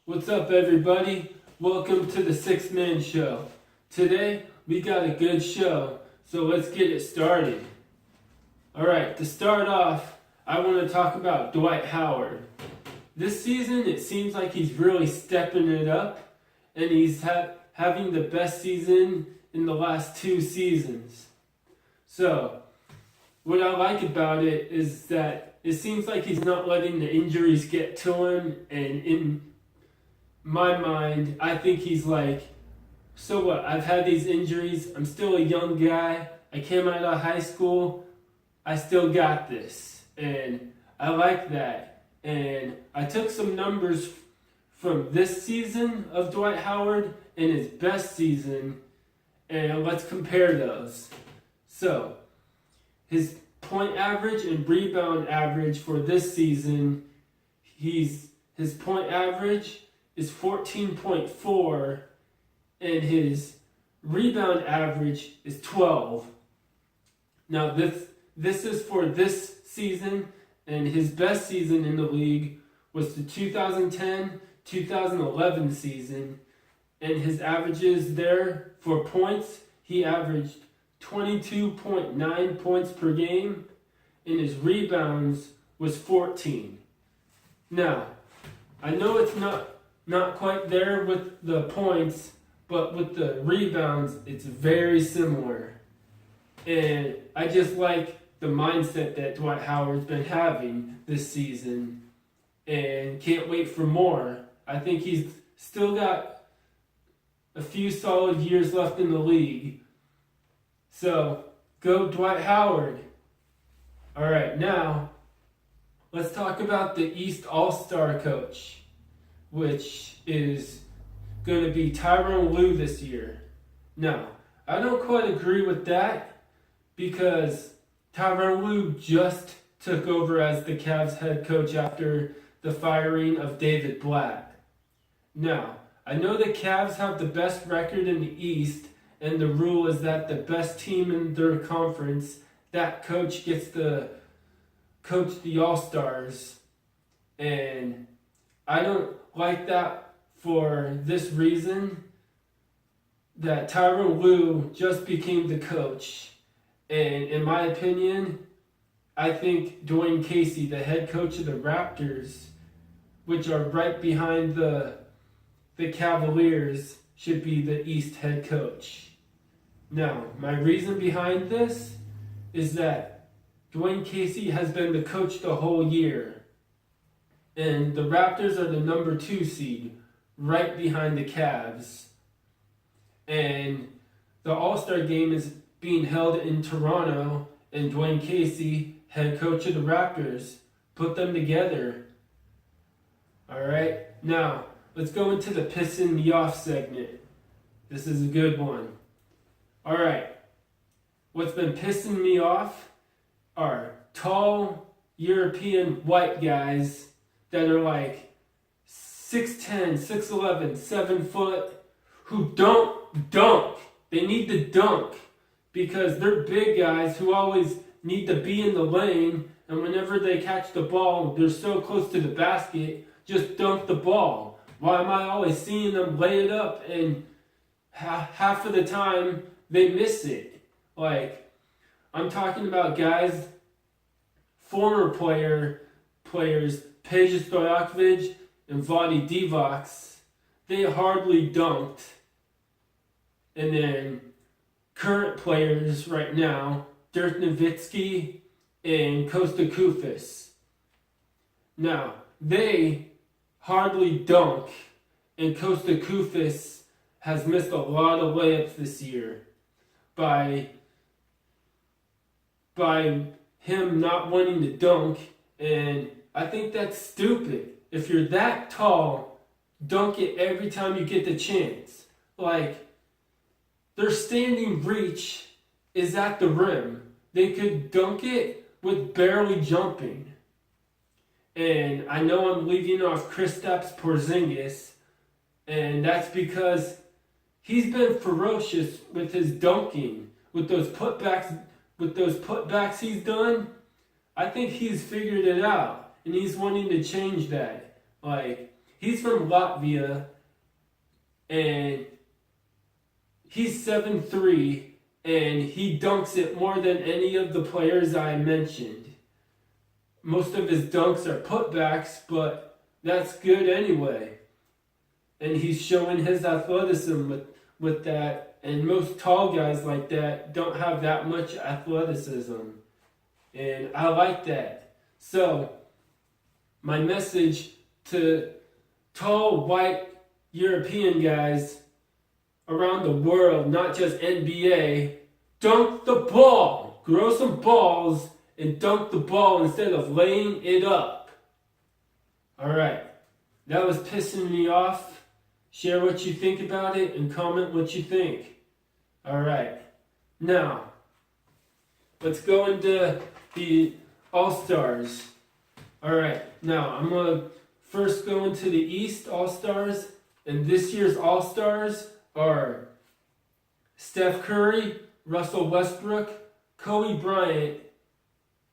What's up, everybody? Welcome to the Six Man Show. Today, we got a good show, so let's get it started. Alright, to start off, I want to talk about Dwight Howard. This season, it seems like he's really stepping it up, and he's having the best season in the last 2 seasons. So, what I like about it is that it seems like he's not letting the injuries get to him, and in my mind, I think he's like, so what, I've had these injuries, I'm still a young guy, I came out of high school, I still got this, and I like that. And I took some numbers from this season of Dwight Howard and his best season, and let's compare those. So, his point average and rebound average for this season, his point average is 14.4 and his rebound average is 12. Now this is for this season, and his best season in the league was the 2010-2011 season, and his averages there for points, he averaged 22.9 points per game, and his rebounds was 14. Now, I know it's not quite there with the points, but with the rebounds, it's very similar. And I just like the mindset that Dwight Howard's been having this season, and can't wait for more. I think he's still got a few solid years left in the league. So, go Dwight Howard. Alright, now, let's talk about the East All-Star coach, which is going to be Tyronn Lue this year. Now, I don't quite agree with that because Tyronn Lue just took over as the Cavs head coach after the firing of David Blatt. Now, I know the Cavs have the best record in the East, and the rule is that the best team in their conference, that coach gets to coach the All-Stars. And I don't like that for this reason, that Tyronn Lue just became the coach. And in my opinion, I think Dwayne Casey, the head coach of the Raptors, which are right behind the Cavaliers, should be the East head coach. Now, my reason behind this is that Dwayne Casey has been the coach the whole year. And the Raptors are the number 2 seed, right behind the Cavs. And the All-Star game is being held in Toronto, and Dwayne Casey, head coach of the Raptors, put them together. Alright, now, let's go into the Pissin Me Off segment. This is a good one. Alright, what's been pissing me off are tall European white guys that are like 6'10", 6'11", 7 foot, who don't dunk. They need to dunk because they're big guys who always need to be in the lane, and whenever they catch the ball, they're so close to the basket, just dunk the ball. Why am I always seeing them lay it up, and half of the time they miss it? Like, I'm talking about guys, former players, Peja Stojakovic and Vlade Divac, they hardly dunked. And then current players right now, Dirk Nowitzki and Kosta Koufos. Now, they hardly dunk, and Kosta Koufos has missed a lot of layups this year by him not wanting to dunk, and I think that's stupid. If you're that tall, dunk it every time you get the chance. Like, their standing reach is at the rim. They could dunk it with barely jumping. And I know I'm leaving off Kristaps Porzingis, and that's because he's been ferocious with his dunking, with those putbacks he's done. I think he's figured it out, and he's wanting to change that. Like, He's from Latvia, and he's 7'3", and he dunks it more than any of the players I mentioned. Most of his dunks are putbacks, but that's good anyway. And he's showing his athleticism with that. And most tall guys like that don't have that much athleticism. And I like that. So, my message to tall, white, European guys around the world, not just NBA, dunk the ball. Grow some balls and dunk the ball instead of laying it up. Alright, that was Pissing Me Off. Share what you think about it and comment what you think. Alright, now, let's go into the All-Stars. Alright, now I'm going to first go into the East All-Stars. And this year's All-Stars are Steph Curry, Russell Westbrook, Kobe Bryant,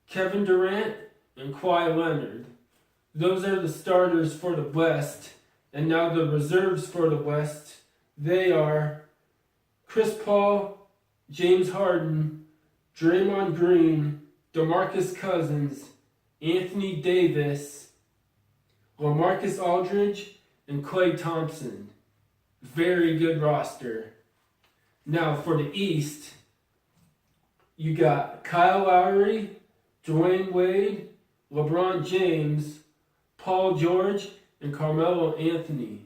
Kevin Durant, and Kawhi Leonard. Those are the starters for the West. And now the reserves for the West, they are Chris Paul, James Harden, Draymond Green, DeMarcus Cousins, Anthony Davis, LaMarcus Aldridge, and Klay Thompson. Very good roster. Now for the East, you got Kyle Lowry, Dwayne Wade, LeBron James, Paul George, and Carmelo Anthony.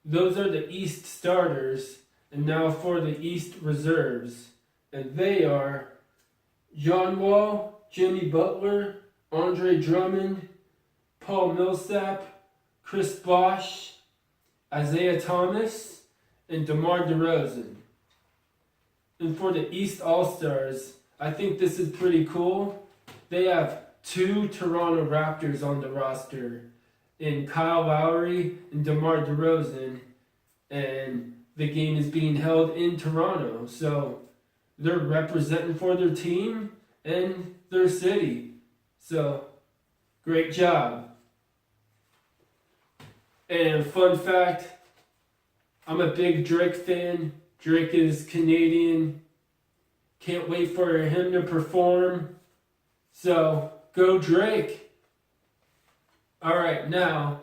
Those are the East starters. And now for the East reserves. And they are John Wall, Jimmy Butler, Andre Drummond, Paul Millsap, Chris Bosh, Isaiah Thomas, and DeMar DeRozan. And for the East All-Stars, I think this is pretty cool. They have 2 Toronto Raptors on the roster, in Kyle Lowry and DeMar DeRozan, and the game is being held in Toronto, so they're representing for their team and their city. So, great job. And fun fact, I'm a big Drake fan. Drake is Canadian. Can't wait for him to perform. So, go Drake. Alright, now,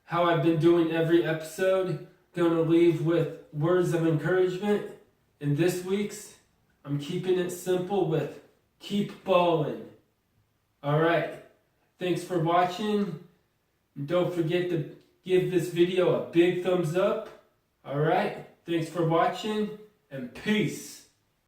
how I've been doing every episode, gonna leave with words of encouragement. And this week's, I'm keeping it simple with keep ballin'. Alright, thanks for watching. And don't forget to give this video a big thumbs up. Alright, thanks for watching, and peace.